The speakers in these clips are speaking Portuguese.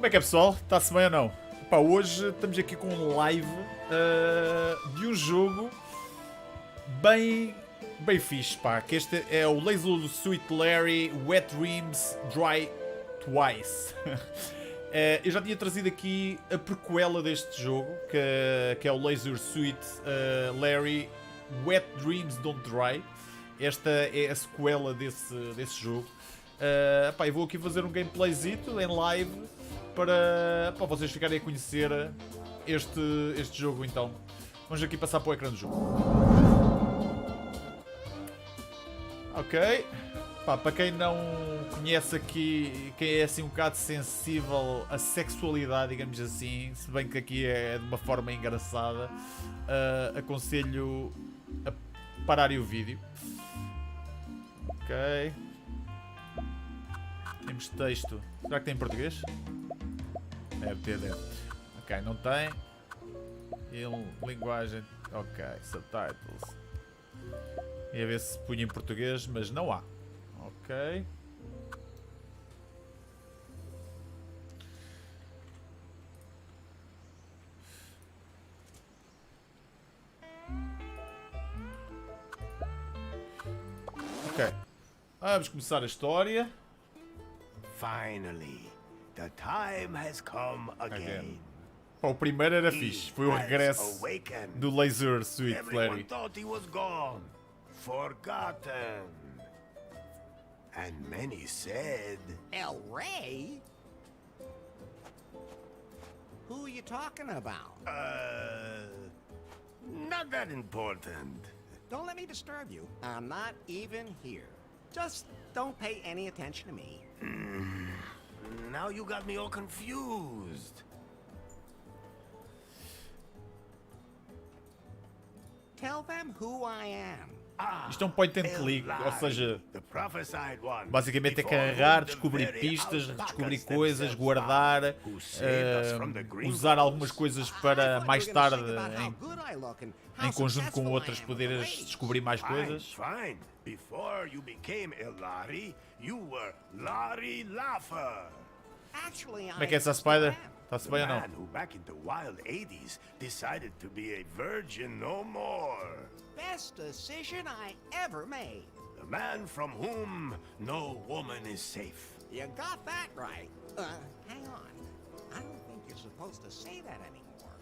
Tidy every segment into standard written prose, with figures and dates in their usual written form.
Como é que é, pessoal? Está-se bem ou não? Pá, hoje estamos aqui com um live de um jogo bem fixe, pá. Que este é o Laser Suit Larry Wet Dreams Dry Twice. Eu já tinha trazido aqui a prequela deste jogo, que é o Laser Suit Larry Wet Dreams Don't Dry. Esta é a sequela desse jogo. Pá, eu vou aqui fazer um gameplayzito em live para vocês ficarem a conhecer este jogo. Então vamos aqui passar para o ecrã do jogo. Ok. Pá, para quem não conhece aqui, quem é assim um bocado sensível à sexualidade, digamos assim, se bem que aqui é de uma forma engraçada, aconselho a pararem o vídeo. Ok. Temos texto. Será que tem em português? Deve ter, deve. Ok, não tem. E linguagem. Ok, subtitles. Ia ver se punha em português, mas não há. Ok. Ok. Vamos começar a história. Finally, the time has come again. Pá, o primeiro era fixe. Foi o regresso do Laser Suit Larry. Thought he was gone, forgotten. And many said, El Rey? Who are you talking about? not that important. Don't let me disturb you. I'm not even here. Just don't pay any attention to me. Now you got me all confused. Tell them who I am. Isto é um point and click, ou seja, The prophesied one, basicamente é before carregar, whom the descobrir very pistas, alpacas descobrir coisas, themselves guardar, are, who saved us from the green usar walls. algumas coisas para mais tarde, em conjunto com successful outras, I am with poderes ladies. descobrir mais coisas. Fine. Before you became a Larry, you were Larry Laffer. Actually, Como é que é essa Spider? Está-se bem ou não? Man who back in the wild 80s decided to be a virgin no more. Best decision I ever made. The man from whom no woman is safe. You got that right. Hang on. I don't think you're supposed to say that anymore.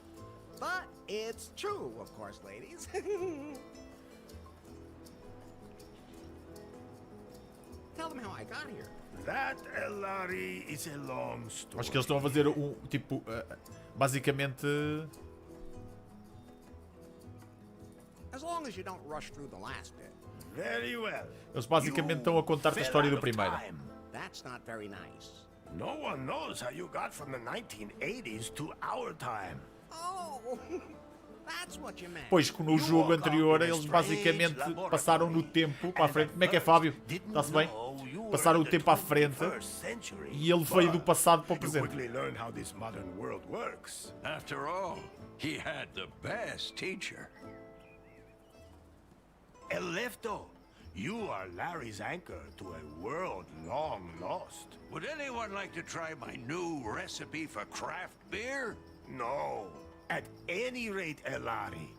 But it's true, of course, ladies. Tell them how I got here. That, Larry, is a long story. Acho que eles estão a fazer um tipo, basicamente, As long as you don't rush through the last bit. Very well. eles basicamente estão a contar-te a história do primeiro. That's not very nice. No one knows how you got from the 1980s to our time. Oh, that's what you meant. Pois que no jogo anterior eles basicamente passaram no tempo para a frente. Como é que é, Fábio? Está-se bem? Passaram o tempo à frente e ele veio do passado para o presente. quickly learn how this modern world works. After all, he had the best teacher. Elefto, you are Larry's anchor to a world long lost. Would anyone like to try my new recipe for craft beer? No. At any rate, Larry,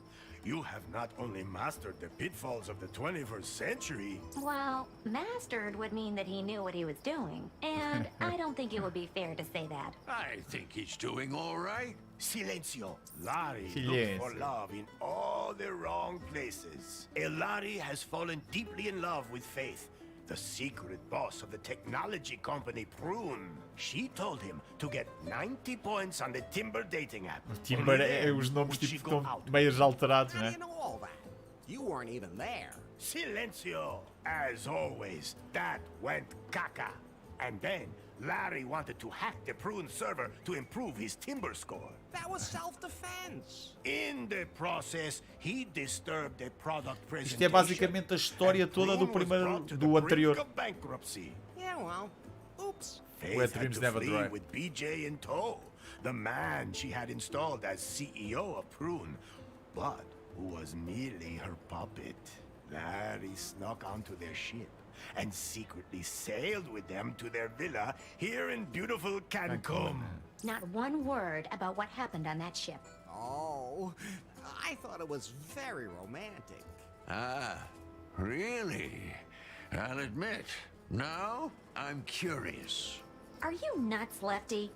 you have not only mastered the pitfalls of the 21st century. Well, mastered would mean that he knew what he was doing, and I don't think it would be fair to say that. I think he's doing all right. Silencio. Larry Silencio. looks for love in all the wrong places. Larry has fallen deeply in love with Faith, the secret boss of the technology company Prune. She told him to get 90 points on the Timber dating app. Timber, os nomes tipo estão meio alterados, How do né? you know all that? You weren't even there. Silencio. As always, that went caca. And then Larry wanted to hack the Prune server to improve his Timber score. That was self-defense. In the process, he disturbed the product Isto presentation. é basicamente a história toda do primeiro, do anterior. Bankruptcy. Yeah, well, oops. Faith Wet had dreams to never flee dry. with BJ in tow, the man she had installed as CEO of Prune, but who was merely her puppet. Larry snuck onto their ship, and secretly sailed with them to their villa here in beautiful Cancun. Not one word about what happened on that ship. Oh, I thought it was very romantic. Ah, really? I'll admit, now I'm curious. Are you nuts, Lefty?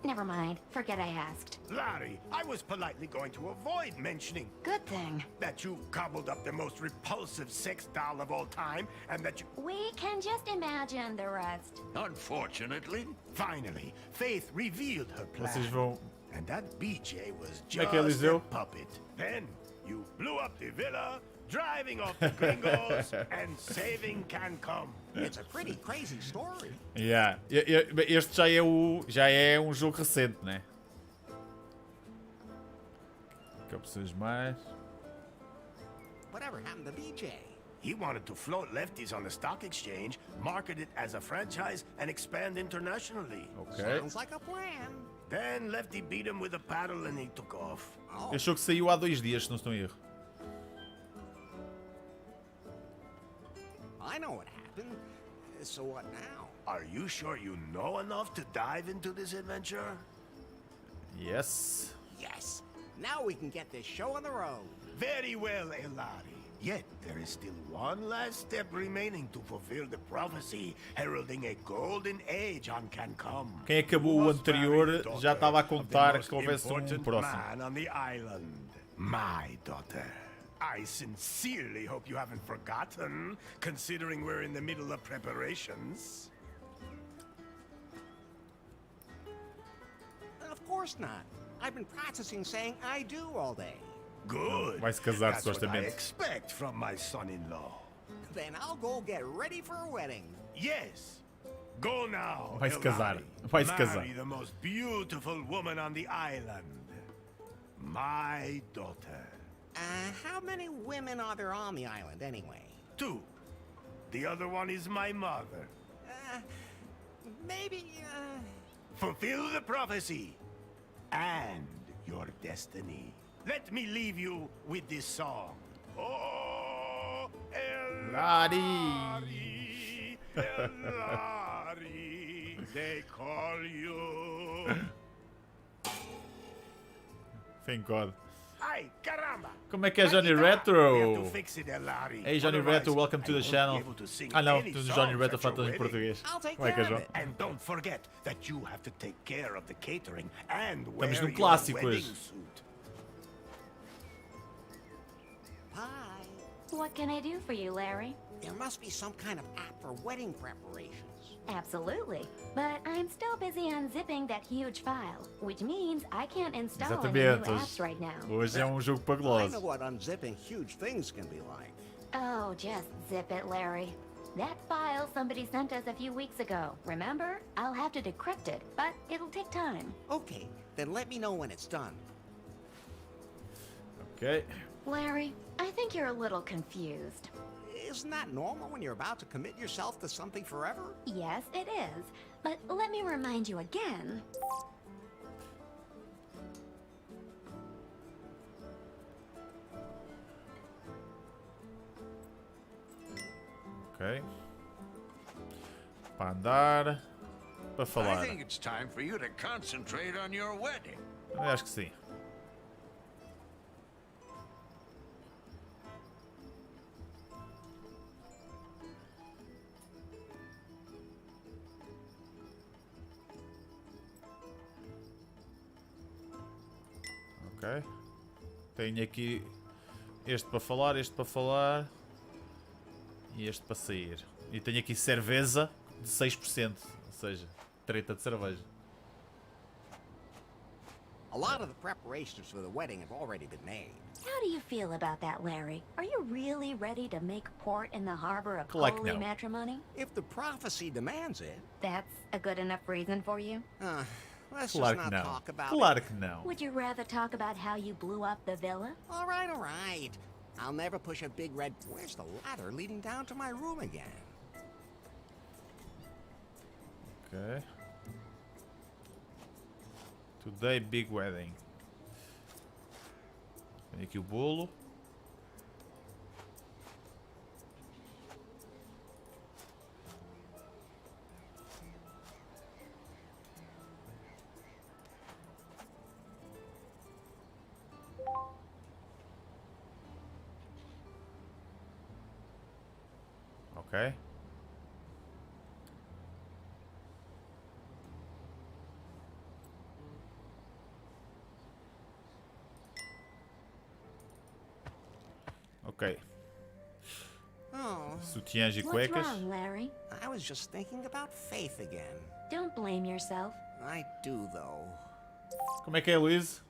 Never mind. Forget I asked. Larry, I was politely going to avoid mentioning Good thing. that you cobbled up the most repulsive sex doll of all time, and that you... We can just imagine the rest. Unfortunately, Finally, Faith revealed her plan. Vocês vão... And that BJ was Como é que é, just Eliseu? a puppet. Then you blew up the villa, driving off the gringos and saving Cancun. It's a pretty crazy story. Yeah. Este já é um jogo recente, né? Que eu preciso mais. Whatever happened to BJ? He wanted to float lefties on the stock exchange, market it as a franchise, and expand internationally. Ok. Sounds like a plan. Then Lefty beat him with a paddle and he took off. Oh, Este jogo saiu há 2 dias, se não estou em erro. I know what happened. So what now? Are you sure you know enough to dive into this adventure? Yes. Yes. Now we can get this show on the road. Very well, Elari. Yet there is still one last step remaining to fulfill the prophecy heralding a golden age on Cancun. Quem acabou o anterior já estava a contar que houvesse um próximo. Man on the island, my daughter. I sincerely hope you haven't forgotten, considering we're in the middle of preparations. Of course not. I've been practicing saying I do all day. Good. Vai se casar, That's what I supostamente. expect from my son-in-law. Then I'll go get ready for a wedding. Yes. Go now. Vai se casar. Elari. Vai se casar. Marry the most beautiful woman on the island. My daughter. How many women are there on the island anyway? 2. The other one is my mother. Maybe, Fulfill the prophecy and your destiny. Let me leave you with this song. Oh, Elari, Elari, they call you. Thank God. Ay, caramba! Como é que é, Johnny We have to Retro? fix it, Elari. Hey, Johnny Otherwise, Retro, welcome to I the won't channel. be able to sing Ah, não, any tu songs Johnny Retro at your fala em wedding. português. I'll take Como é que é, care of João? it. And don't forget that you have to take care of the catering and wear Estamos no your clássico wedding hoje. suit. Hi. What can I do for you, Larry? There must be some kind of app for wedding preparations. Absolutely. But I'm still busy unzipping that huge file, which means I can't install any new Exatamente. apps right now. Hoje é um jogo I paguloso. know what unzipping huge things can be like. Oh, just zip it, Larry. That file somebody sent us a few weeks ago, remember? I'll have to decrypt it, but it'll take time. Okay, then let me know when it's done. Ok. Larry, I think you're a little confused. Isn't that normal when you're about to commit yourself to something forever? Yes, it is. But let me remind you again. Ok. Para andar. Para I falar. think it's time for you to concentrate on your wedding. Eu acho que sim. Ok. Tenho aqui este para falar, este para falar e este para sair. E tenho aqui cerveja de 6%, ou seja, treta de cerveja. A lot of the preparations for the wedding have already been made. How do you feel about that, Larry? Are you really ready to make port in the harbor of Collect holy now. matrimony? If the prophecy demands it, That's a good enough reason for you? let's Claro just que not não. talk about Claro it. que não. Would you rather talk about how you blew up the villa? All right. I'll never push a big red... Where's the ladder leading down to my room again? Ok. Today big wedding. Tem aqui o bolo. Ok. Ok. Oh, Sutiãs e What's cuecas. wrong, Larry? I was just thinking about Faith again. Don't blame yourself. I do, though. Como é que é, Luís?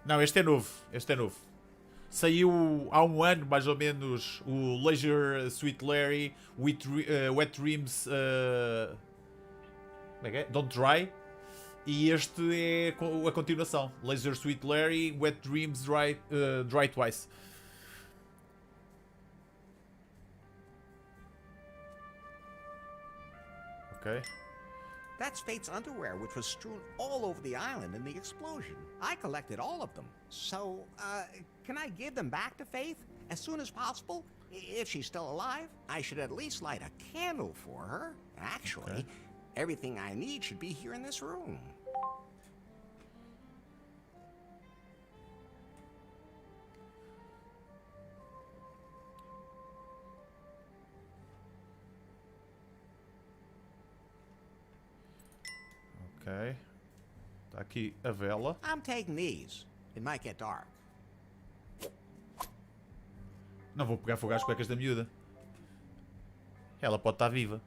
Não, este é novo. Este é novo. Saiu há um ano, mais ou menos, o Leisure Sweet Larry Wet Dreams como é que é? Don't Dry. E este é a continuação. Leisure Sweet Larry Wet Dreams Dry Twice. Ok. That's Fate's underwear, which was strewn all over the island in the explosion. I collected all of them. So, can I give them back to Faith as soon as possible? If she's still alive, I should at least light a candle for her. Actually, everything I need should be here in this room. Ok. Está aqui a vela. I'm taking these. It might get dark. Não vou pegar fogo às cuecas da miúda. Ela pode estar viva.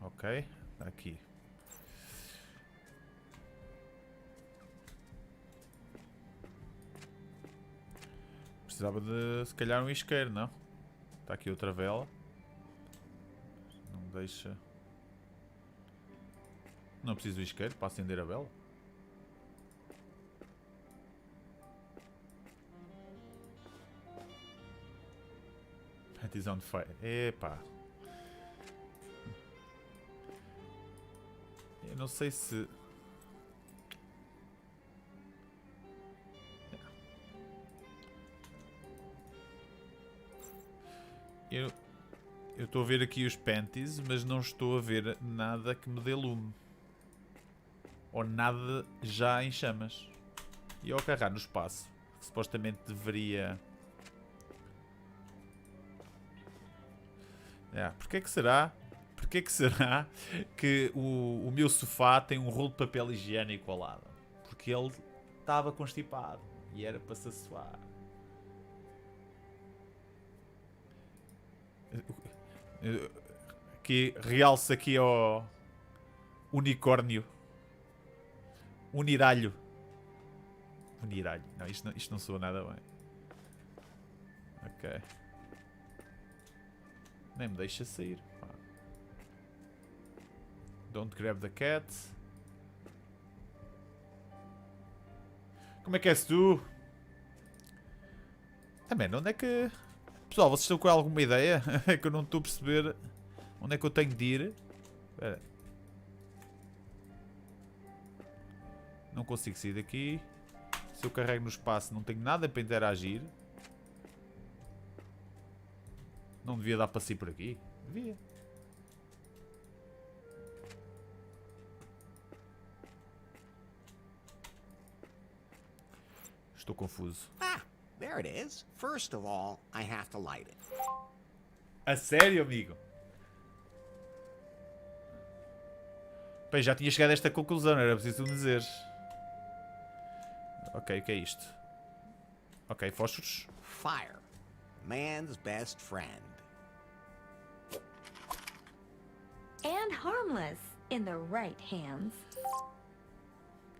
Ok. Está aqui. Precisava de, se calhar, um isqueiro, não? Está aqui outra vela. Não deixa... Não preciso do isqueiro para acender a vela. It is on fire. Epá. Eu não sei se... Eu estou a ver aqui os panties, mas não estou a ver nada que me dê lume. Ou nada já em chamas. E ao carregar no espaço, que supostamente deveria... Porquê que será? Porquê que será que o meu sofá tem um rolo de papel higiênico ao lado? Porque ele estava constipado e era para se assoar. Que realça aqui ao unicórnio. Uniralho. Uniralho. Não, isto não soa nada bem. Ok. Nem me deixa sair. Pá. Don't grab the cat. Como é que és tu? Também, onde é que... Pessoal, vocês estão com alguma ideia? É que eu não estou a perceber onde é que eu tenho de ir. Espera. Não consigo sair daqui. Se eu carrego no espaço não tenho nada para interagir. Não devia dar para sair por aqui? Devia. Estou confuso. Ah, there it is. First of all, I have to light it. A sério, amigo? Bem, já tinha chegado a esta conclusão, não era preciso me dizeres. Ok, o que é isto? Ok, fósforos. Fire, man's best friend. And harmless in the right hands.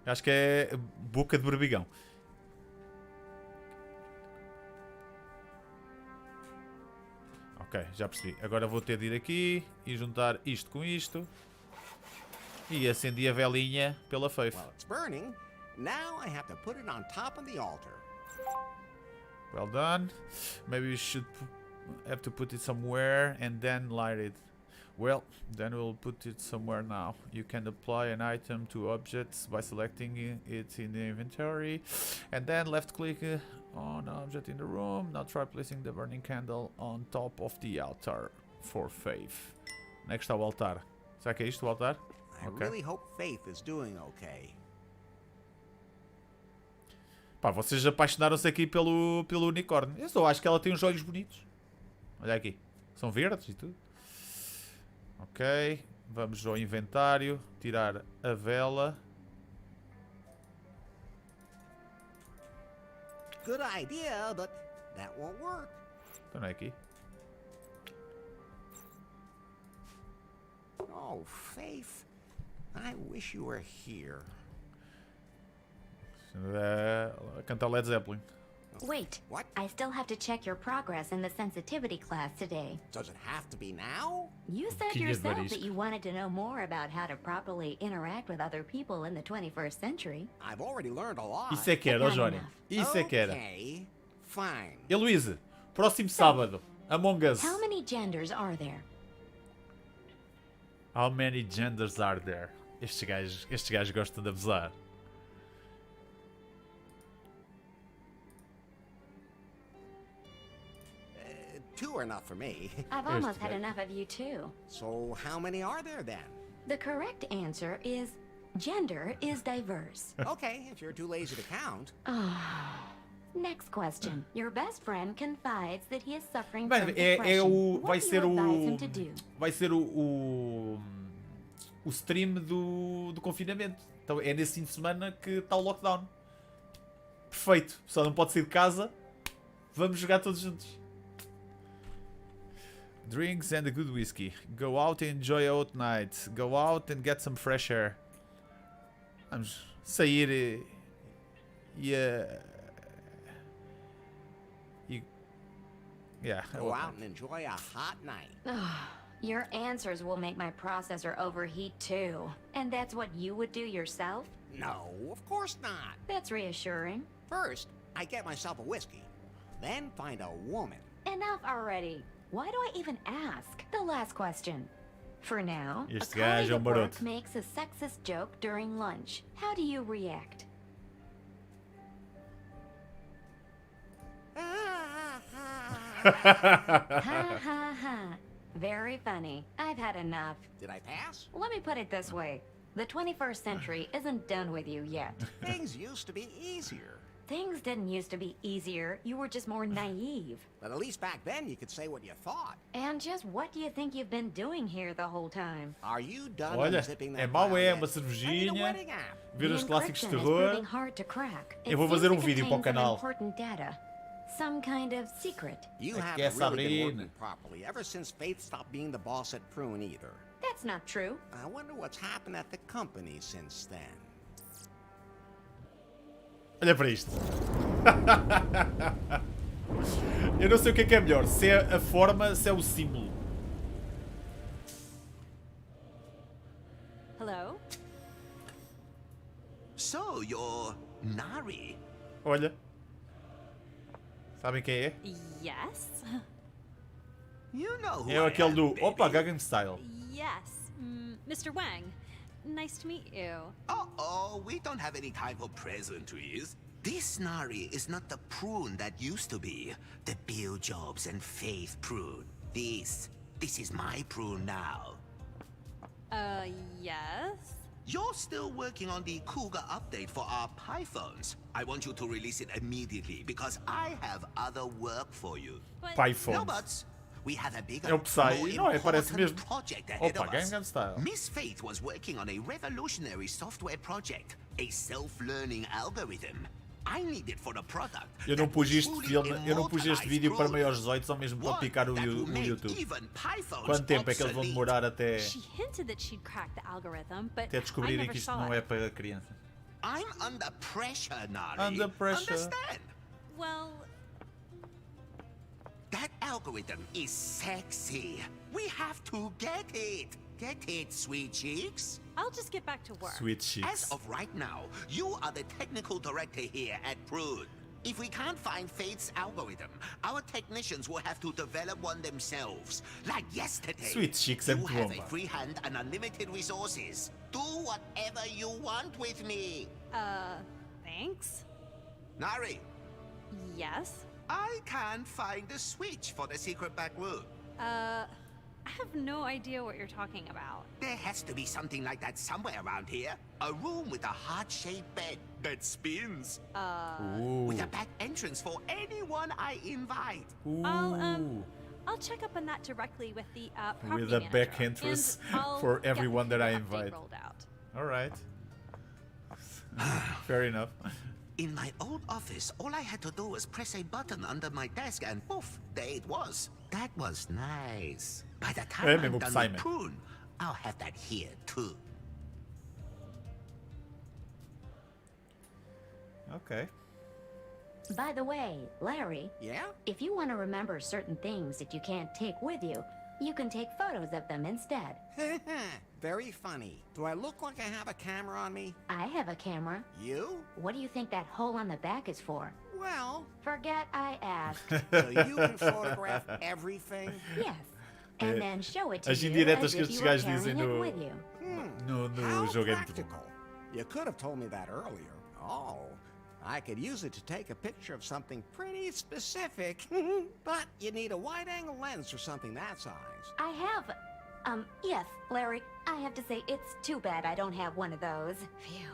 Acho que é boca de berbigão. Ok, já percebi. Agora vou ter de ir aqui e juntar isto com isto. E acendi a velinha pela Faith. Well, it's burning. Now I have to put it on top of the altar. Well done. Maybe we should have to put it somewhere and then light it. Well, then we'll put it somewhere now. You can apply an item to objects by selecting it in the inventory and then left click on an object in the room. Now try placing the burning candle on top of the altar. for Faith. Onde é que está o altar? Será que é isto o altar? I Ok. really hope Faith is doing okay. Pá, vocês apaixonaram-se aqui pelo unicórnio. Eu só acho que ela tem uns olhos bonitos. Olha aqui. São verdes e tudo. Ok. Vamos ao inventário. Tirar a vela. Good idea, but that won't work. Então não é aqui. Oh, Faith. I wish you were here. A cantar Led Zeppelin. Wait. What? I still have to check your progress in the sensitivity class today. Does it have to be now? You said Que yourself barulho. that you wanted to know more about how to properly interact with other people in the 21st century. I've already learned a lot. Isso é que era, ó Johnny. Isso é que era. Okay, fine. Heloise, próximo sábado. Among Us. How many genders are there? How many genders are there? Estes gajos gostam de abusar. Two are enough for me. I've Here's almost had the- enough of you too. So how many are there then? The correct answer is gender is diverse. Okay, if you're too lazy to count. Next question. Your best friend confides that he is suffering Bem, from é depression. o. What Vai do ser you o. advise him to do? Vai ser o stream do confinamento. Então é nesse fim de semana que está o lockdown. Perfeito. Só não pode sair de casa. Vamos jogar todos juntos. Drinks and a good whiskey. Go out and enjoy a hot night. Go out and get some fresh air. Vamos sair yeah. Go out and enjoy a hot night. Your answers will make my processor overheat too. And that's what you would do yourself? No, of course not. That's reassuring. First, I get myself a whiskey. Then find a woman. Enough already. Why do I even ask? The last question. For now, a Este colleague gajo é at work maroto. makes a sexist joke during lunch. How do you react? Ha ha ha. Very funny. I've had enough. Did I pass? Let me put it this way. The 21st century isn't done with you yet. Things used to be easier. Things didn't used to be easier. You were just more naive. But at least back then you could say what you thought. And just what do you think you've been doing here the whole time? Are you done Olha, unzipping é that mau, file é yet? uma I need a cervejinha. wedding app. Ver The os clássicos de encryption is terror. proving hard to crack. Eu It vou fazer seems to vídeo para o contain some canal. important data. Some kind of secret. You É haven't que é really been Sabrina. working properly ever since Faith stopped being the boss at Prune either. That's not true. I wonder what's happened at the company since then. Olha para isto. Eu não sei o que é melhor. Se é a forma, se é o símbolo. Hello? So, you're Nari. Olha. Sabem quem é? Yes? You know who É I aquele am, do. baby. Opa, Gangnam Style. Yes. Mr. Wang. Nice to meet you. Uh-oh, we don't have any time for pleasantries. This Nari is not the prune that used to be. The Bill Jobs and Faith prune. This is my prune now. Yes? You're still working on the Cougar update for our Pythons. I want you to release it immediately because I have other work for you. But Python. No buts. We have a bigger, É o Psy. more Não, é, parece important mesmo. project ahead Opa, of us. Gangnam Style. Miss Faith was working on a revolutionary software project, a self-learning algorithm. I need it for the product. Eu não that pus will este truly filme, eu não pus este immortalize vídeo para Prune. maiores 18 só mesmo para One picar o that will make YouTube. even Pythons Quanto tempo é que eles vão obsolete. demorar até she hinted that she'd crack the algorithm, but até I descobrirem never que isto saw não it. é para crianças? I'm under pressure, Nari. Under pressure. Understand? Well, That algorithm is sexy. We have to get it. Get it, sweet cheeks? I'll just get back to work. Sweet As cheeks. of right now, you are the technical director here at Prune. If we can't find Faith's algorithm, our technicians will have to develop one themselves. Like yesterday. Sweet cheeks you and have a Plumber. free hand and unlimited resources. Do whatever you want with me. Thanks? Nari, Yes? I can't find the switch for the secret back room. I have no idea what you're talking about. There has to be something like that somewhere around here. A room with a heart-shaped bed that spins. Ooh. With a back entrance for anyone I invite. Ooh. I'll check up on that directly with the property With a manager, back entrance and I'll for get everyone that I the update invite. rolled out. All right. Fair enough. In my old office, all I had to do was press a button under my desk and poof, there it was. That was nice. By the time I'm mesmo done Simon. with Prune, I'll have that here too. Ok. By the way, Larry, Yeah? if you want to remember certain things that you can't take with you, you can take photos of them instead. Very funny. Do I look like I have a camera on me? I have a camera. You? What do you think that hole on the back is for? Well, Forget I asked. so you can photograph everything? Yes. And then show it to as you indiretas as que if estes you were gajos dizem carrying it no- with you. No How jogo é muito bom. practical. You could have told me that earlier. Oh, I could use it to take a picture of something pretty specific. But you need a wide-angle lens for something that size. I have... yes, Larry, I have to say it's too bad I don't have one of those. Phew.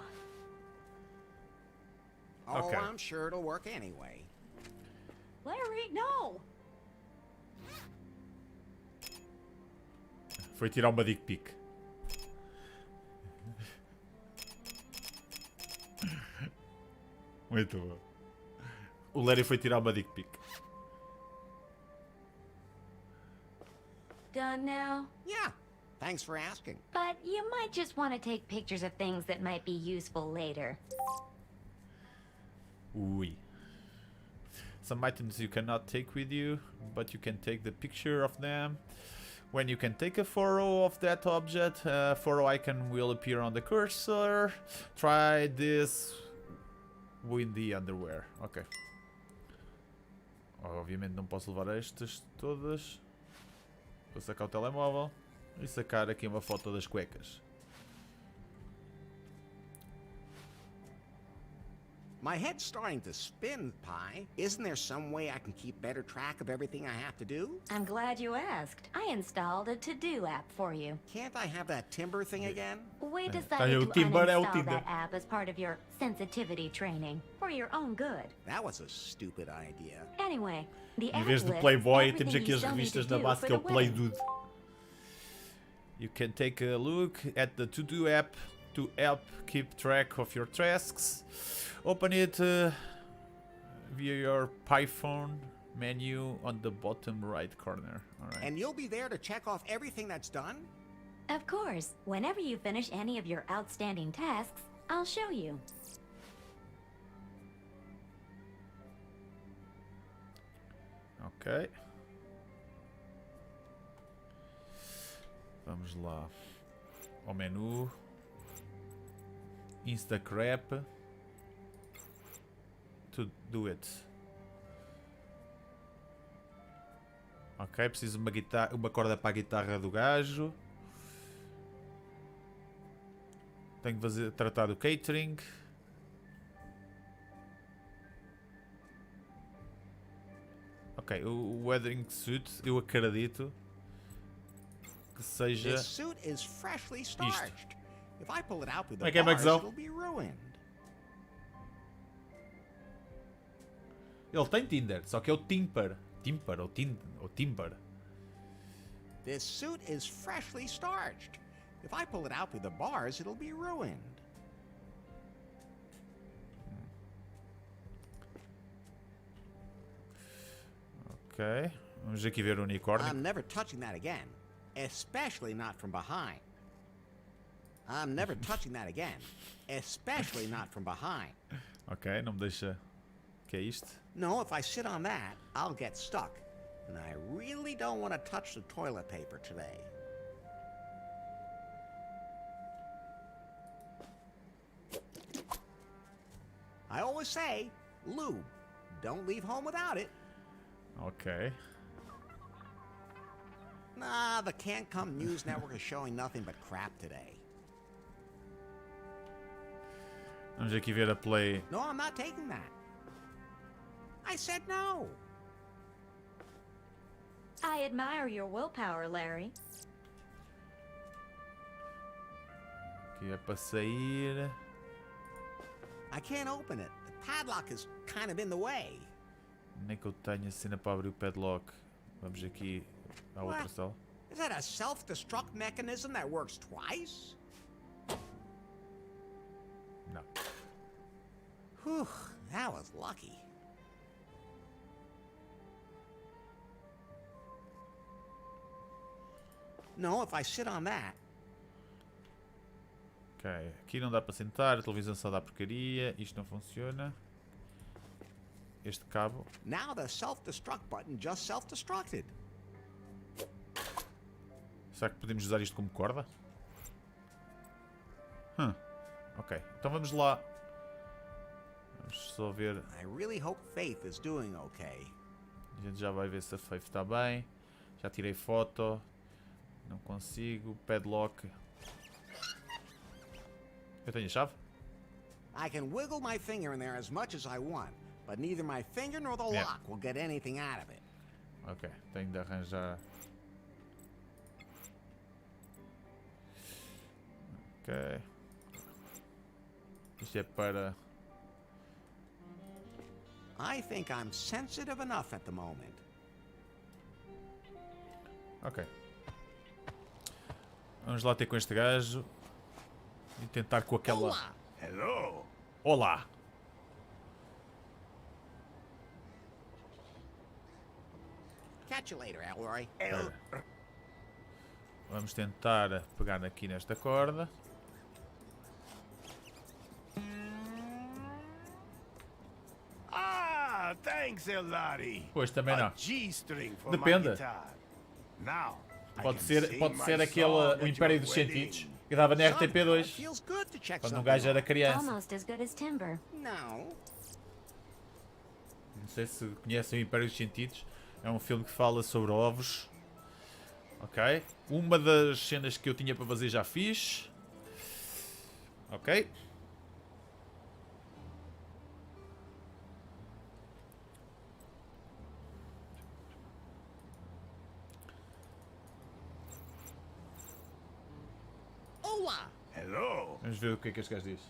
Oh, Okay. I'm sure it'll work anyway. Larry, no! Foi tirar uma dick pic. Muito bom. O Larry foi tirar uma dick pic. Done now? Yeah, thanks for asking. But you might just want to take pictures of things that might be useful later. Ui. Some items you cannot take with you, but you can take the picture of them. When you can take a photo of that object, a photo icon will appear on the cursor. Try this with the underwear. Ok. Obviamente não posso levar estas todas. Vou sacar o telemóvel e sacar aqui uma foto das cuecas. My head's starting to spin, Pi. Isn't there some way I can keep better track of everything I have to do? I'm glad you asked. I installed a to-do app for you. Can't I have that timber thing again? We o decided to Timber é o uninstall Tinder. that app as part of your sensitivity training, for your own good. That was a stupid idea. Anyway, the Em app vez de lists Playboy, temos everything aqui you as still need revistas to na do base for que é o the wedding. Play Dude. You can take a look at the to-do app to help keep track of your tasks. Open it via your iPhone menu on the bottom right corner. Alright. And you'll be there to check off everything that's done? Of course, whenever you finish any of your outstanding tasks, I'll show you. Ok. Vamos lá. Ao menu. Instacrap. To do it. Ok, preciso de uma corda para a guitarra do gajo. Tenho que tratar do catering. Ok, o wedding suit, eu acredito que seja... This suit is freshly starched. If I pull it out with Como é the que é, bars, Maxwell? it'll be ruined. Ele tem Tinder, só que é o Timper. Timper ou Timber. This suit is freshly starched. If I pull it out with the bars, it'll be ruined. Ok, vamos aqui ver o unicórnio. I'm never touching that again. Especially not from behind. I'm never touching that again. Especially not from behind. Ok, não me deixa... O que é isto? No, if I sit on that, I'll get stuck. And I really don't want to touch the toilet paper today. I always say, lube. Don't leave home without it. Ok. Nah, the Can't Come News Network is showing nothing but crap today. Vamos aqui ver a play. No, I'm not taking that. I said no. I admire your willpower, Larry. Aqui é para sair. I can't open it. The padlock is kind of in the way. Nem que eu tenha a cena para abrir o padlock. Vamos aqui à outra What? sala. Is that a self-destruct mechanism that works twice? Não. Whew, that was lucky. No, if I sit on that. Ok, aqui não dá para sentar, a televisão só dá porcaria, isto não funciona. Este cabo. Now the self-destruct button just self-destructed. Será que podemos usar isto como corda? Ok, então vamos lá. Vamos só ver. I really hope Faith is doing okay. A gente já vai ver se a Faith está bem. Já tirei foto. Não consigo. Padlock. Eu tenho a chave? I can wiggle my finger in there as much as I want, but neither my finger nor the Yeah. lock will get anything out of it. Ok, tenho de arranjar. Ok. Isto é para. I think I'm sensitive enough at the moment. Ok. Vamos lá ter com este gajo. E tentar com aquela. Hola! Hello. Olá! Catch you later, Elroy. El Vamos tentar pegar aqui nesta corda. thanks, Elari. Pois também A não. G-string for Depende. my guitar. Now, I Pode can ser sing aquele my song o at Império your dos wedding. Sentidos que dava na Somehow it RTP2 feels good to check quando um something gajo era off. criança. Almost as good as timber. No. Não sei se conhecem o Império dos Sentidos. É um filme que fala sobre ovos. Ok. Uma das cenas que eu tinha para fazer já fiz. Ok. Hola! Hello. Vamos ver o que é que este gajo diz.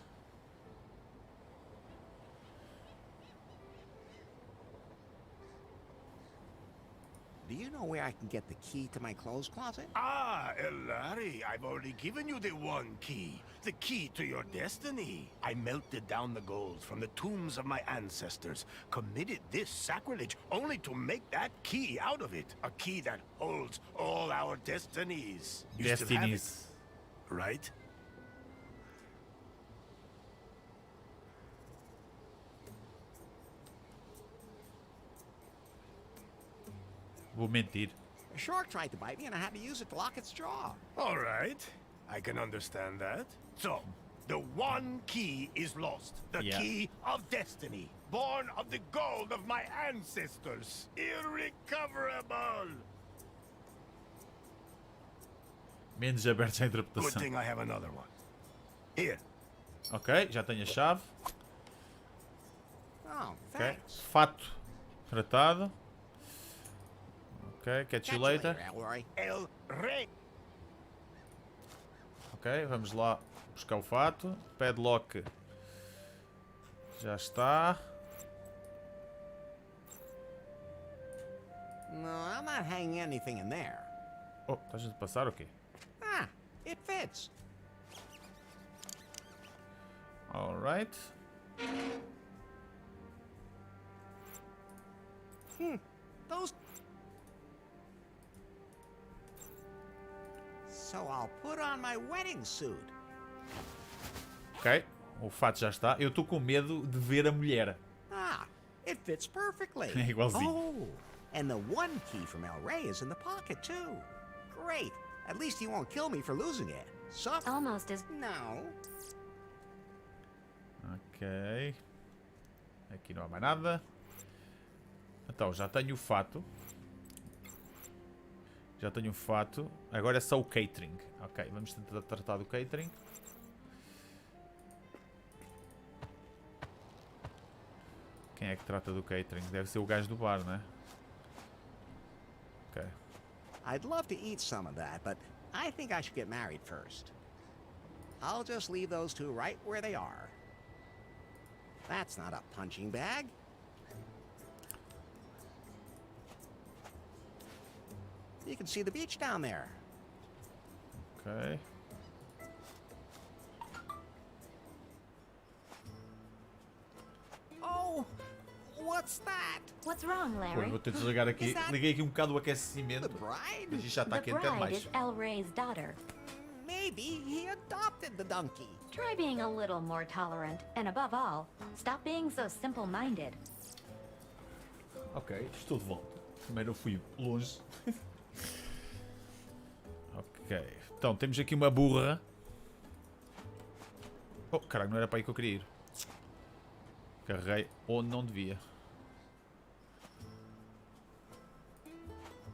Do you know where I can get the key to my clothes closet? Elari, I've already given you the one key. The key to your destiny. I melted down the gold from the tombs of my ancestors, committed this sacrilege only to make that key out of it. A key that holds all our destinies. You still have it, Destinies. right? Vou mentir. A shark tried to bite me and I had to use it to lock its jaw. All right. I can understand that. So, the one key is lost. The Yeah. key of destiny. Born of the gold of my ancestors. Irrecoverable. Menos abertos à Good interpretação. thing I have another one. Here. Ok, já tenho a chave. Oh, Ok. thanks. Fato tratado. Ok, catch Catch you you later. later, Elroy. El Rey. Ok, vamos lá buscar o fato. Padlock já está. No, I'm not hanging anything in there. Oh, estás a passar o quê? Ah, it fits. Alright. Those. So I'll put on my wedding suit. Ok, o fato já está. Eu estou com medo de ver a mulher. Ah, it fits perfectly. É igualzinho. Oh, and the one key from El Rey is in the pocket too. Great. At least he won't kill me for losing it. Some. Almost as No. Ok. Aqui não há mais nada. Então, já tenho o fato. Já tenho o fato. Agora é só o catering. Ok, vamos tentar tratar do catering. Quem é que trata do catering? Deve ser o gajo do bar, não é? Ok. I'd love to eat some of that, but I think I should get married first. I'll just leave those two right where they are. That's not a punching bag. You can see the beach down there. Ok. Oh, what's that? What's wrong, Pô, Larry? vou ter de desligar aqui. Is that- Liguei aqui um bocado o The aquecimento. bride? Mas isto já está The quente bride demais. is El Rey's daughter. Maybe he adopted the donkey. Try being a little more tolerant, and above all, stop being so simple-minded. Ok, estou de volta. Primeiro eu fui longe. Ok. Então, temos aqui uma burra. Oh, caralho, não era para aí que eu queria ir. Carreguei onde não devia.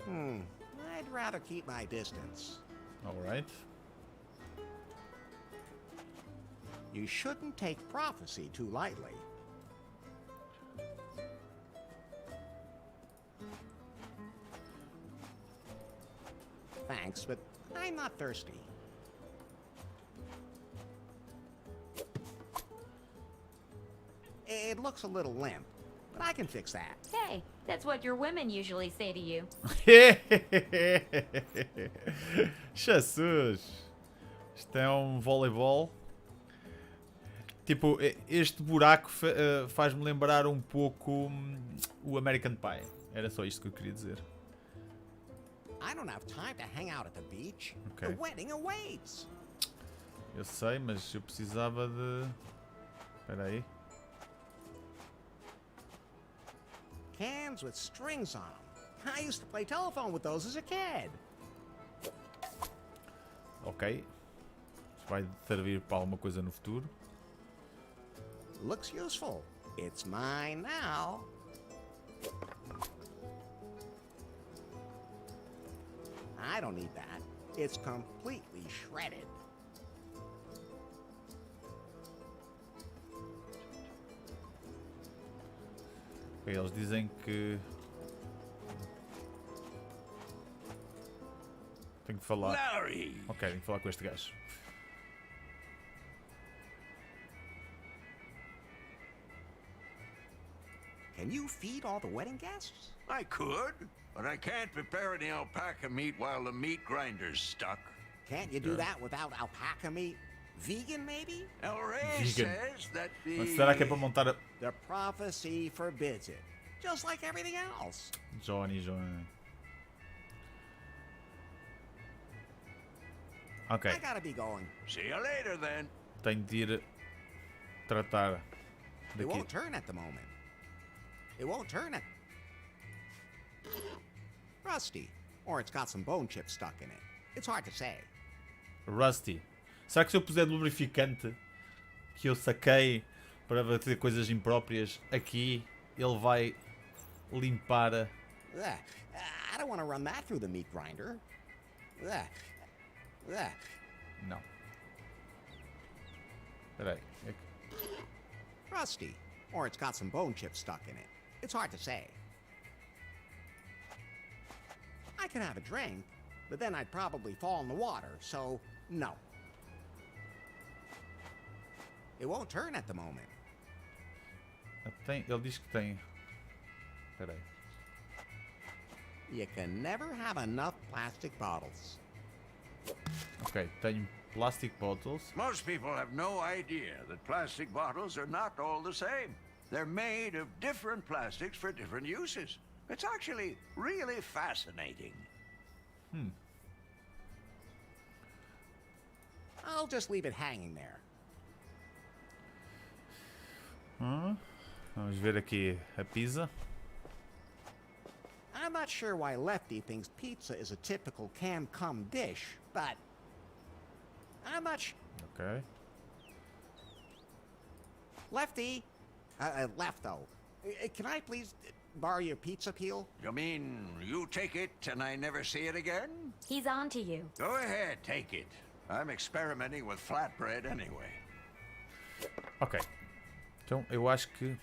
I'd rather keep my distance. Alright. You shouldn't take prophecy too lightly. Thanks, but I'm not thirsty. It looks a little limp, but I can fix that. Hey, that's what your women usually say to you. Jesus! Isto é um voleibol. Tipo, este buraco faz-me lembrar um pouco o American Pie. Era só isto que eu queria dizer. I don't have time to hang out at the beach. Okay. The wedding awaits. Eu sei, mas eu precisava de... Espera aí. Cans with strings on them. I used to play telephone with those as a kid. Ok. Isto vai servir para alguma coisa no futuro. Looks useful. It's mine now. I don't need that. It's completely shredded. Ok, eles dizem que... Tenho que falar. Larry! Ok, tenho que falar com este gajo. Can you feed all the wedding guests? I could, but I can't prepare any alpaca meat while the meat grinder's stuck. Can't you do that without alpaca meat? Vegan, maybe? El Rey Vegan. says that the... Mas será que é para montar a... The prophecy forbids it. Just like everything else. Johnny. Ok, I gotta be going. See you later, then. tenho de ir tratar It daqui. won't turn at the moment. It won't turn at... Rusty. Or it's got some bone chips stuck in it. It's hard to say. Rusty. Será que se eu puser lubrificante que eu saquei para bater coisas impróprias aqui, ele vai limpar a... Ugh. I don't want to run that through the meat grinder. Ugh. Ugh. Não. Espera aí. É que- Rusty. Or it's got some bone chips stuck in it. It's hard to say. I can have a drink, but then I'd probably fall in the water, so no. It won't turn at the moment. Ele diz que tem... Espera aí. You can never have enough plastic bottles. Ok, tenho plastic bottles. Most people have no idea that plastic bottles are not all the same. They're made of different plastics for different uses. It's actually really fascinating. I'll just leave it hanging there. Vamos ver aqui a pizza. I'm not sure why Lefty thinks pizza is a typical can-cum dish, but I'm not Ok. Lefty, Lefto, can I please borrow your pizza peel? You mean you take it and I never see it again? He's on to you. Go ahead, take it. I'm experimenting with flatbread anyway. Ok. Então, eu acho que...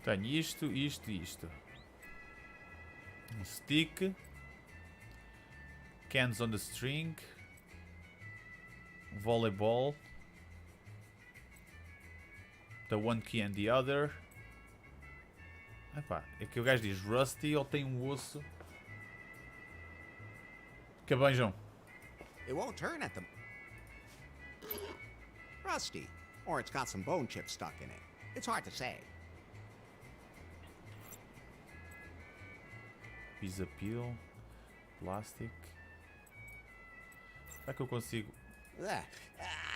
Tenho isto, isto e isto. Um stick. Cans on the string. Volleyball. The one key and the other. Epá, é que o gajo diz rusty ou tem um osso. Fica bem, João. It won't turn at them. Rusty. Or it's got some bone chips stuck in it. It's hard to say. Pizza peel. Plastic. Será que eu consigo? Ugh.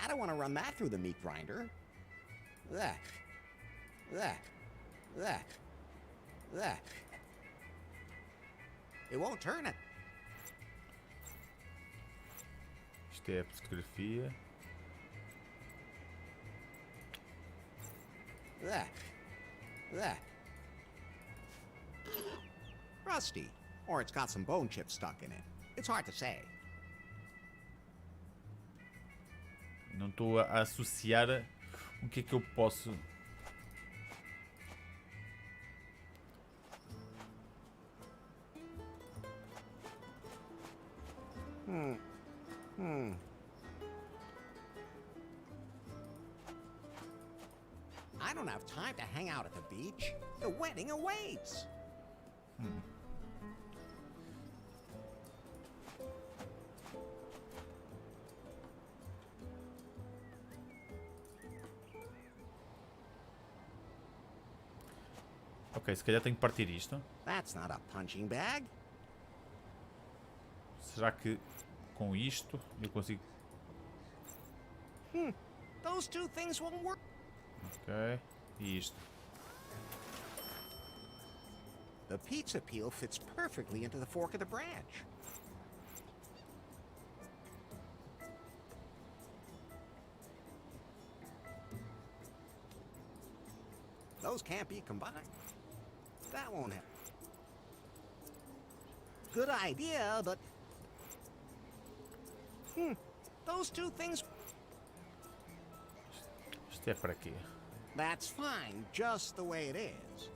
I don't want to run that through the meat grinder. Ugh. Ugh. Ugh. Ugh. It won't turn it. Isto é a fotografia. Ugh. Ugh. Rusty. Or it's got some bone chips stuck in it. It's hard to say. Não estou a associar o que é que eu posso. I don't have time to hang out at the beach. The wedding awaits. Ok, se calhar tenho que partir isto. That's not a punching bag. Será que com isto eu consigo? Those two things won't work. Ok. E isto. The pizza peel fits perfectly into the fork of the branch. Those can't be combined. That won't happen. Good idea, but... Those two things... Isto é para quê? That's fine, just the way it is.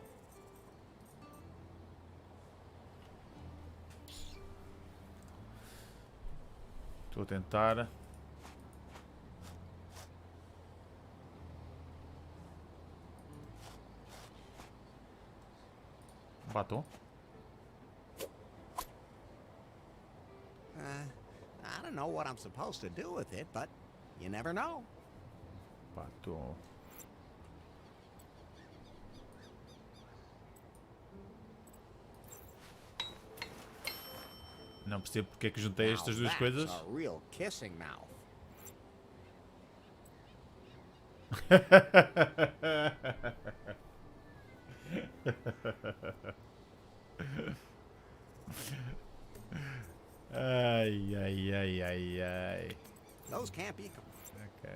Estou a tentar. Batom? I don't know what I'm supposed to do with it, but you never know. Batom. Não percebo porque é que juntei estas duas Now coisas. that's a real kissing mouth. Ai, ai, ai, ai, ai. Those can't be... Ok.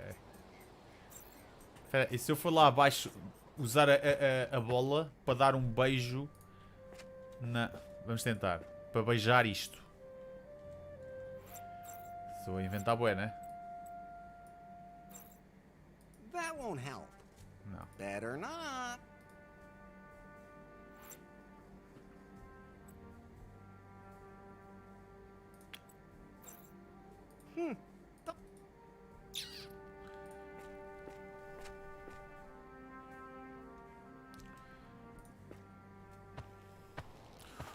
Espera, e se eu for lá abaixo usar a bola para dar um beijo na... Vamos tentar. Para beijar isto. Estou a inventar bué, né? That won't help. Não. Better not.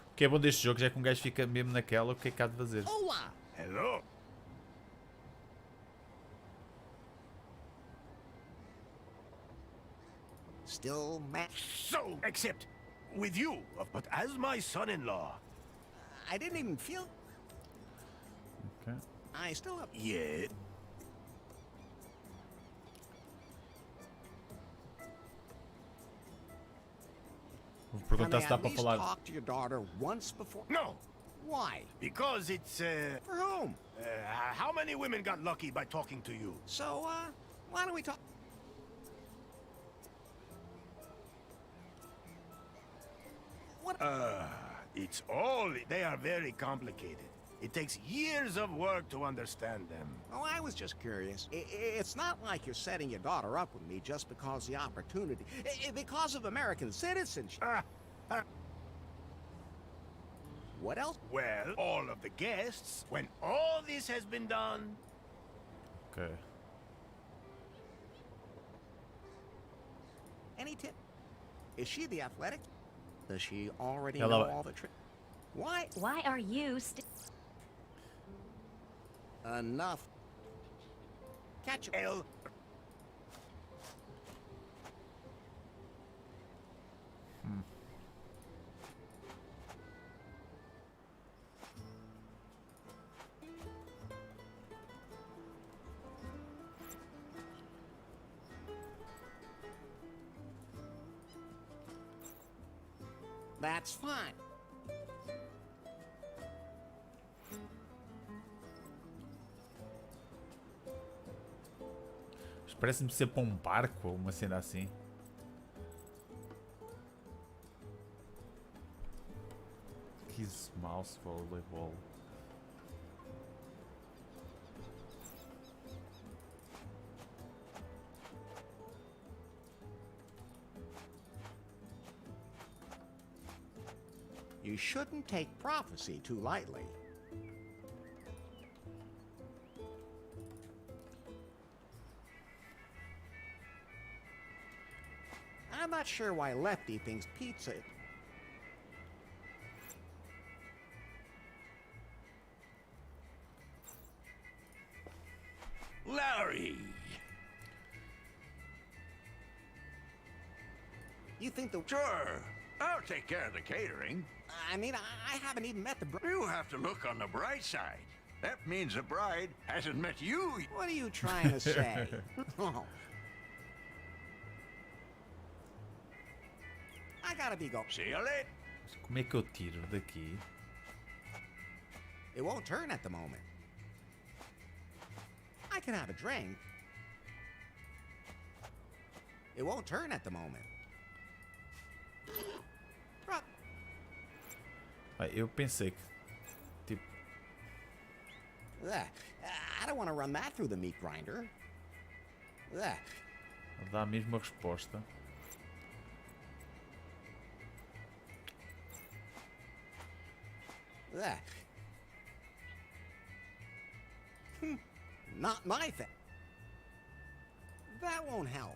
O que é bom deste jogo já é que um gajo fica mesmo naquela, o que é que há de fazer? Hola! Hello. Still mad. So, except with you, but as my son-in-law. I didn't even feel... Ok. I still have... Yeah. Vou Can perguntar I se dá at para least falar. talk to your daughter once before? No, Why? because it's, For whom? how many women got lucky by talking to you? So, why don't we talk... What? It's all, they are very complicated. It takes years of work to understand them. Oh, I was just curious. It's not like you're setting your daughter up with me just because the opportunity... because of American citizenship. What else? Well, all of the guests, when all this has been done... Ok. Any tip? Is she the athletic? Does she already Ela know vai- all the tricks? Why? Why are you Enough. Catch her. El... That's fine. Isto parece-me ser para um barco ou uma cena assim. Kids Mouse Volleyball. You shouldn't take prophecy too lightly. I'm not sure why Lefty thinks pizza... Larry! You think the... Sure, I'll take care of the catering. I mean, I haven't even met the... You have to look on the bright side. That means the bride hasn't met you. What are you trying to say? Oh. I gotta be going. See you later. Mas como é que eu tiro daqui? It won't turn at the moment. I can have a drink. It won't turn at the moment. Bro- Bem, eu pensei que tipo, Ugh. I don't want to run that through the meat grinder. Ugh. dá a mesma resposta. Ugh. Not my thing. That won't help.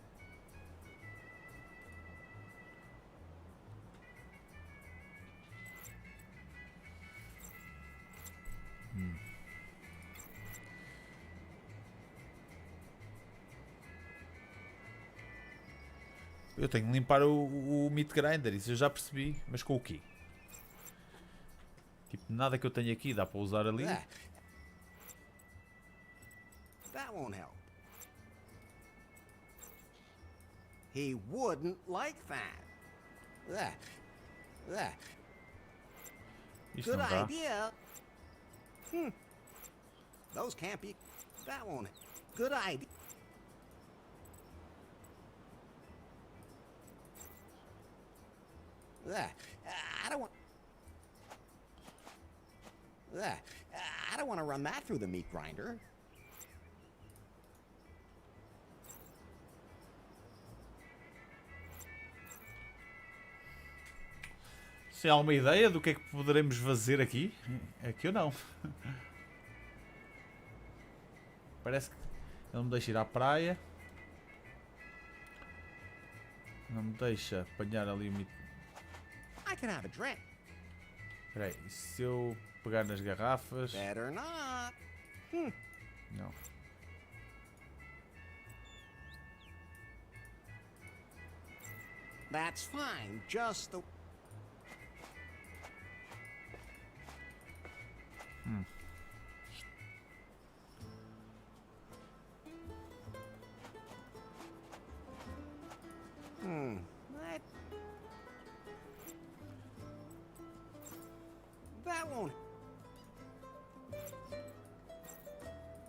Eu tenho que limpar o meat grinder, isso eu já percebi. Mas com o quê? Tipo, nada que eu tenha aqui dá para usar ali. Ugh. That won't help. He wouldn't like that. Ugh. Ugh. Isto Good não dá. idea. Those can't be. That won't. Good idea. Ugh. I don't want. Ugh. I don't want to run that through the meat grinder. Tem alguma ideia do que é que poderemos fazer aqui? Aqui ou não? Parece que ele não me deixa ir à praia. Não me deixa apanhar ali o meat. I can have a drink. Espera aí, e se eu pegar nas garrafas? Better not. Não. That's fine. Just the. That. That won't.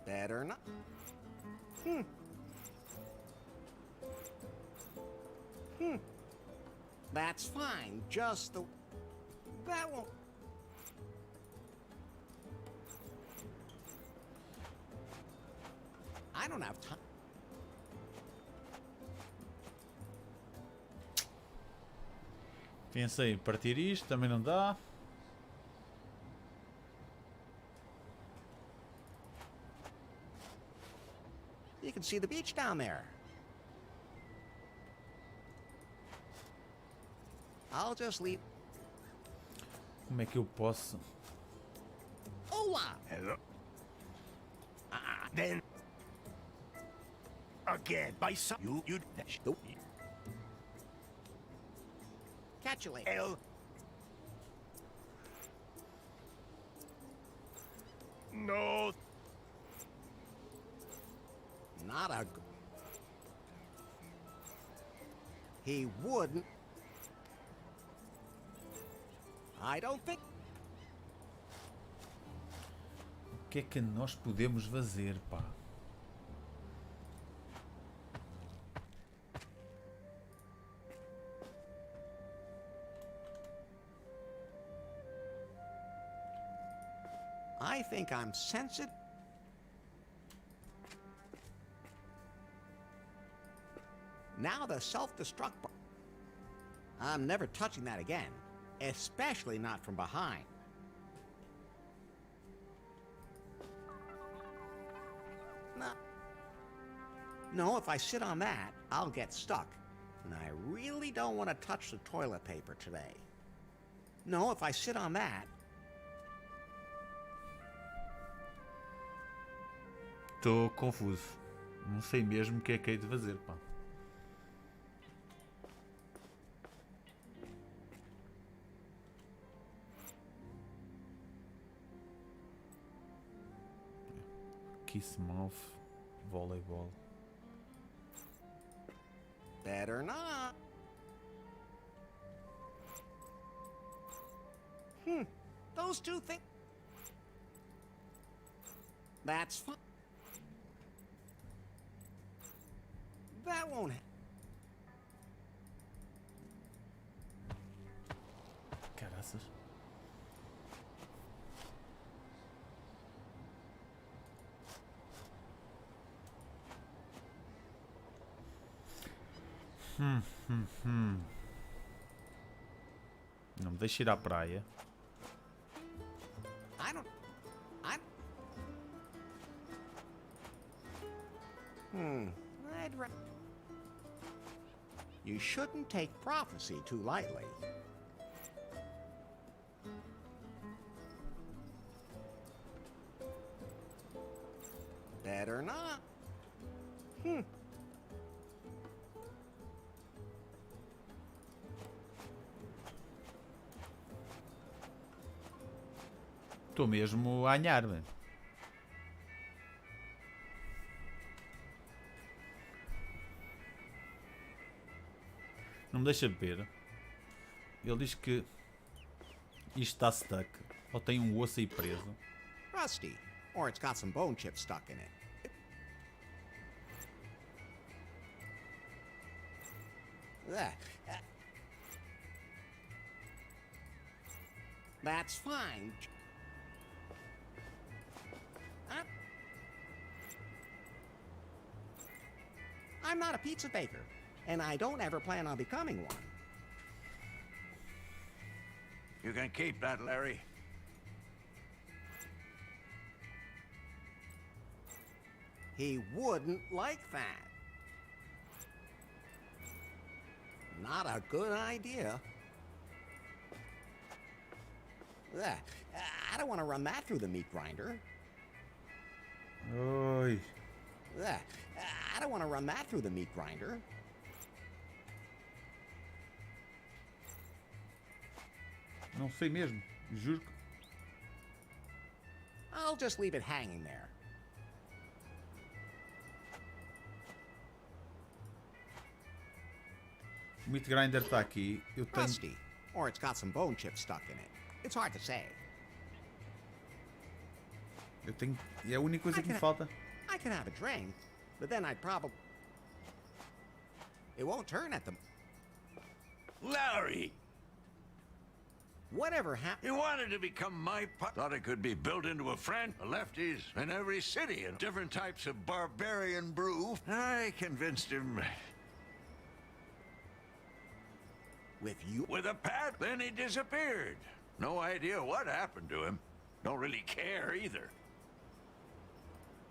Better not. That's fine. Just the. That won't. I don't have time. Pensei em partir isto, também não dá. You can see the beach down there. I'll just leave. Como é que eu posso? Hola! Hello? Then... Again, by some... You... Nope. Catch you later. L... No... Not a... He wouldn't. I don't think... O que é que nós podemos fazer, pá? I think I'm sensitive. Now the self-destruct bar. I'm never touching that again. Especially not from behind. No, if I sit on that, I'll get stuck. And I really don't want to touch the toilet paper today. No, if I sit on that... Estou confuso. Não sei mesmo o que é que hei de fazer, pá. Kissmouth, voleibol. Better not. Those two things... That's fine. That won't happen. Caraças. Não me deixe ir à praia. I don't... I'd ra... You shouldn't take prophecy too lightly. Better not. Estou mesmo a anhar-me. Não me deixa beber. Ele diz que isto está stuck. Ou tem um osso aí preso. Rusty. Or it's got some bone chips stuck in it. That's fine. I'm not a pizza baker, and I don't ever plan on becoming one. You can keep that, Larry. He wouldn't like that. Not a good idea. I don't want to run that through the meat grinder. Oi. I don't want to run that through the meat grinder. Não sei mesmo. Juro que... I'll just leave it hanging there. O meat grinder está aqui. Eu tenho... Rusty. Or it's got some bone chips stuck in it. It's hard to say. Eu tenho... É a única coisa que me falta. I can have a drink, but then I'd probably... It won't turn at them. Larry! Whatever happened? He wanted to become my pup. Thought it could be built into a friend. Lefties in every city and different types of barbarian brew. I convinced him With you? with a pat, then he disappeared. No idea what happened to him. Don't really care either.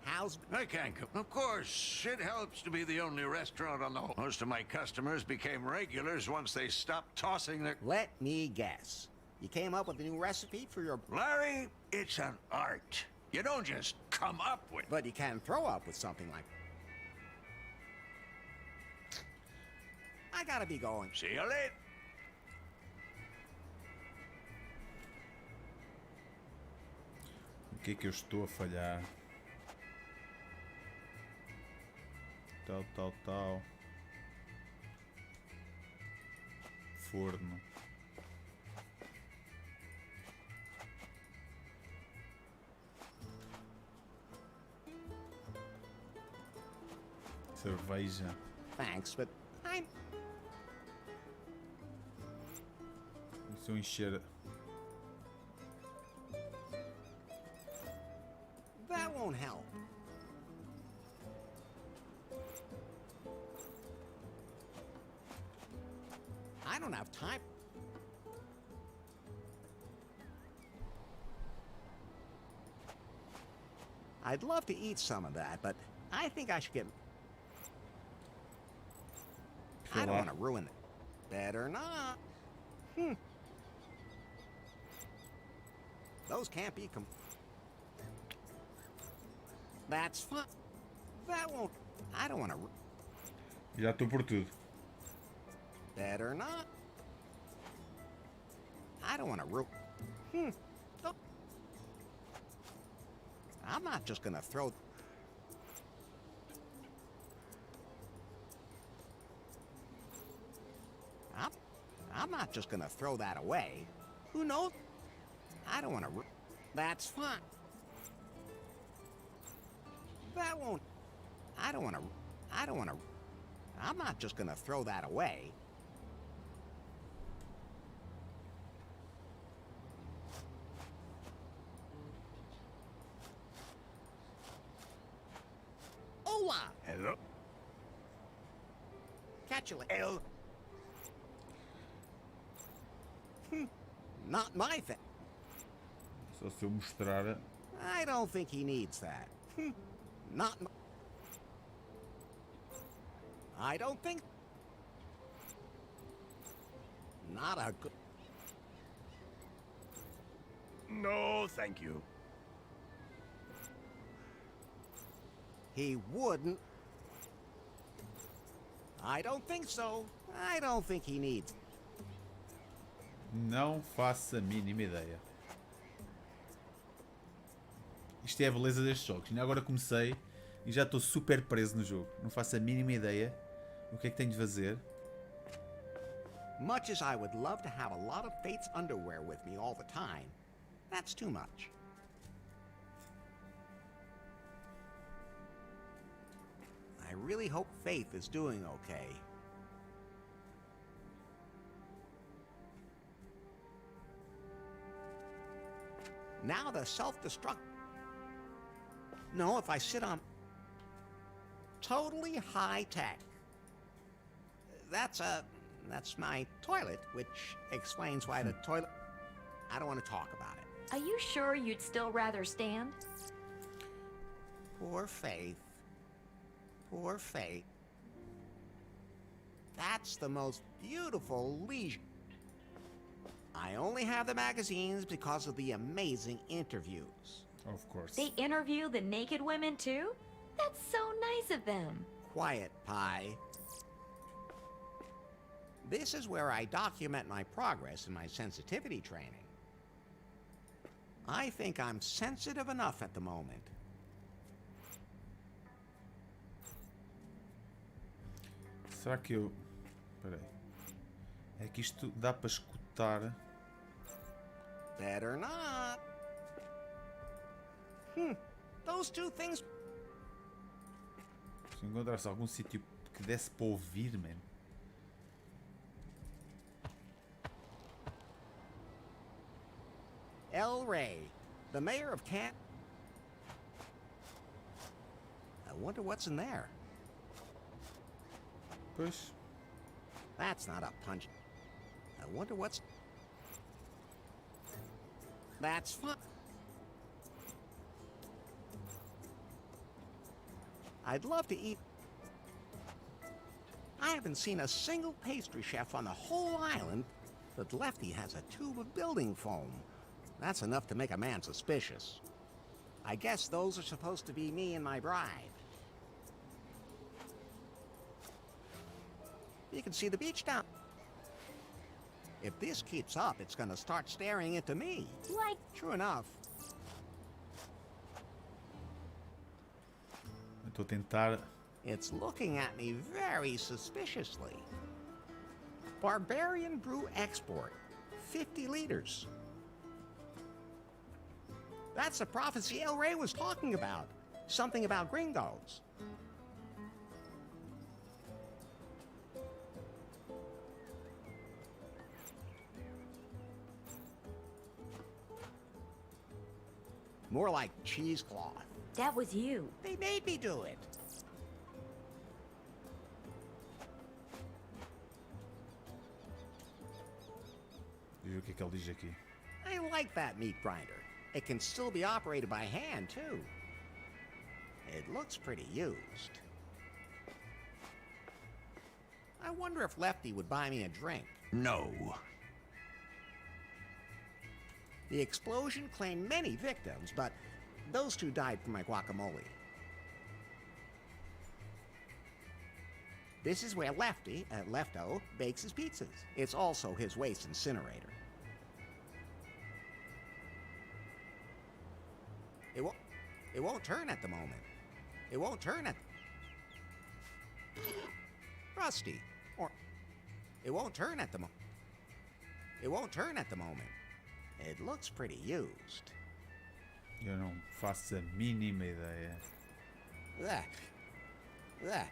How's... I can't go. Of course, it helps to be the only restaurant on the whole. Most of my customers became regulars once they stopped tossing their... Let me guess. You came up with a new recipe for your... Larry, it's an art. You don't just come up with... But you can throw up with something like... I gotta be going. See you later. O que é que eu estou a falhar? Tal. Forno. Cerveja. Thanks, but I'm... Se eu encher. That won't help. I don't have time. I'd love to eat some of that, but I think I should get... I don't want to ruin it. Better not. Those can't be That's fine. That won't... I don't want to... Já estou por tudo. Better not. I don't want to Oh. I'm not just gonna throw... I'm not just gonna throw that away. Who knows? I don't want to... That's fine. That won't... I don't want to... I'm not just gonna throw that away. Hola! Hello? Catch you later. El... Not my thing. Só se eu mostrar. I don't think he needs that. Not m- I don't think... Not a good... No, thank you. He wouldn't. I don't think so. I don't think he needs... Não faço a mínima ideia. Isto é a beleza destes jogos. Ainda agora comecei e já estou super preso no jogo. Não faço a mínima ideia o que é que tenho de fazer. Much as I would love to have a lot of Fate's underwear with me all the time, that's too much. I really hope Faith is doing okay. Now the self-destruct... No, if I sit on... Totally high-tech. That's my toilet, which explains why the toilet... I don't want to talk about it. Are you sure you'd still rather stand? Poor Faith. Poor Faith. That's the most beautiful leisure... I only have the magazines because of the amazing interviews. Of course. They interview the naked women too? That's so nice of them. Quiet, Pie. This is where I document my progress in my sensitivity training. I think I'm sensitive enough at the moment. Será que eu... Espera aí. É que isto dá para escutar... Better not. Those two things... Se encontrasse algum sítio que desse para ouvir, man. El Rey, the mayor of Camp. I wonder what's in there. Pois. That's not a punch. I wonder what's... That's fun. I'd love to eat... I haven't seen a single pastry chef on the whole island, but Lefty has a tube of building foam. That's enough to make a man suspicious. I guess those are supposed to be me and my bride. You can see the beach down. If this keeps up, it's gonna start staring into me. Like, True enough. Eu estou a tentar. It's looking at me very suspiciously. Barbarian brew export, 50 liters. That's the prophecy El Rey was talking about. Something about gringos. More like cheesecloth. that was you. They made me do it. Deixa eu ver o que é que ele diz aqui. I like that meat grinder. It can still be operated by hand, too. It looks pretty used. I wonder if Lefty would buy me a drink. No. The explosion claimed many victims, but those two died from my guacamole. This is where Lefty, Lefto, bakes his pizzas. It's also his waste incinerator. It won't turn at the moment. It won't turn at... Rusty. Or... It won't turn at the moment. It won't turn at the moment. It looks pretty used. Eu não faço a mínima ideia. Ugh.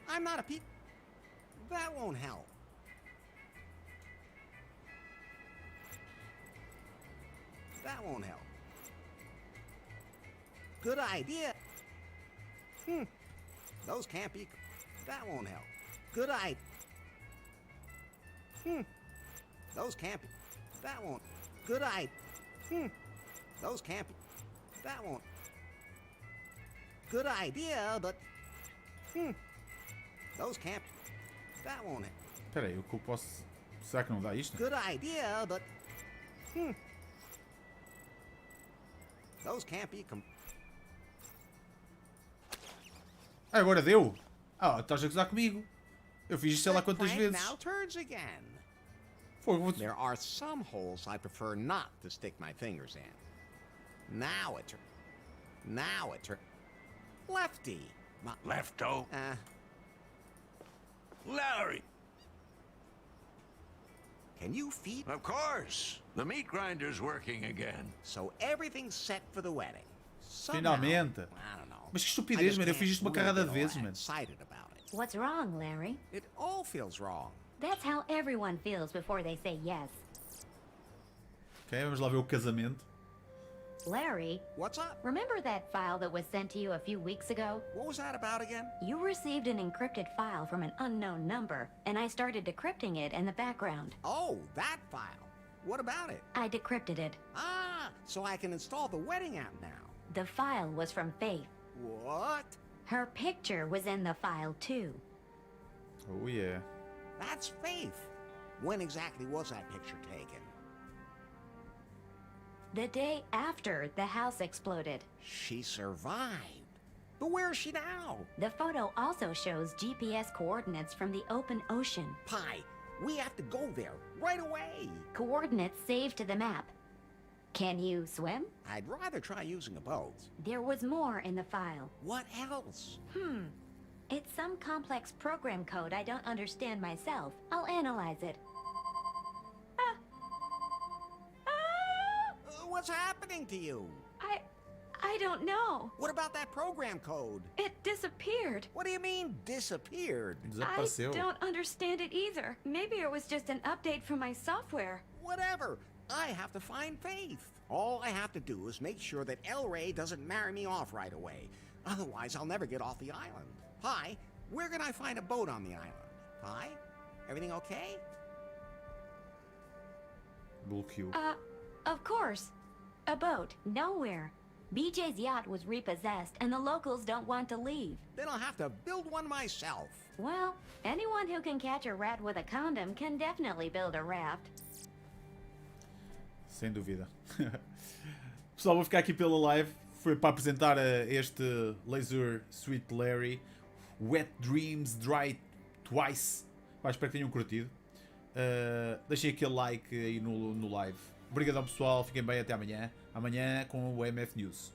I'm not a pe... That won't help. That won't help. Good idea. Those can't be... That won't help. Good idea. Those can't be... That won't... Good idea. Those can't be... That won't... Good idea, but... Those can't... That won't... Espera aí, o que eu posso... Será que não dá isto? Good idea, but... Those can't be... Ah, agora deu! Ah, estás a gozar comigo. Eu fiz isto sei lá quantas Frank vezes. now turns again. Fogo, There are some holes I prefer not to stick my fingers in. Now it Lefty. Lefto? Larry! Can you feed? Of course. The meat grinder's working again. So everything's set for the wedding. Finalmente. I don't know. Mas que estupidez, mano. Eu fiz isto uma carrada de vezes, mano. Excited about it. What's wrong, Larry? It all feels wrong. That's how everyone feels before they say yes. Ok, vamos lá ver o casamento. Larry, What's up? remember that file that was sent to you a few weeks ago? What was that about again? You received an encrypted file from an unknown number, and I started decrypting it in the background. Oh, that file. What about it? I decrypted it. Ah, so I can install the wedding app now. The file was from Faith. What? Her picture was in the file, too. Oh yeah. That's Faith. When exactly was that picture taken? The day after the house exploded. She survived. But where is she now? The photo also shows GPS coordinates from the open ocean. Pi, we have to go there right away. Coordinates saved to the map. Can you swim? I'd rather try using a boat. There was more in the file. What else? It's some complex program code I don't understand myself. I'll analyze it. What's happening to you? I don't know. What about that program code? It disappeared. What do you mean, disappeared? Desapareceu. I don't understand it either. Maybe it was just an update from my software. Whatever. I have to find Faith. All I have to do is make sure that El Rey doesn't marry me off right away. Otherwise, I'll never get off the island. Hi, where can I find a boat on the island? Hi? Everything okay? Bloqueou. Of course. A boat. Nowhere. BJ's yacht was repossessed, and the locals don't want to leave. Then I'll have to build one myself. Well, anyone who can catch a rat with a condom can definitely build a raft. Sem dúvida. Pessoal, vou ficar aqui pela live. Foi para apresentar este Laser Sweet Larry. Wet Dreams Dry Twice. Pá, espero que tenham curtido. Deixem aquele like aí no live. Obrigadão, pessoal. Fiquem bem, até amanhã. Amanhã com o MF News.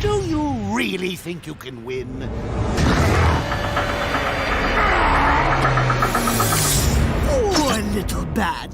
Do you really think you can win? Poor little bat.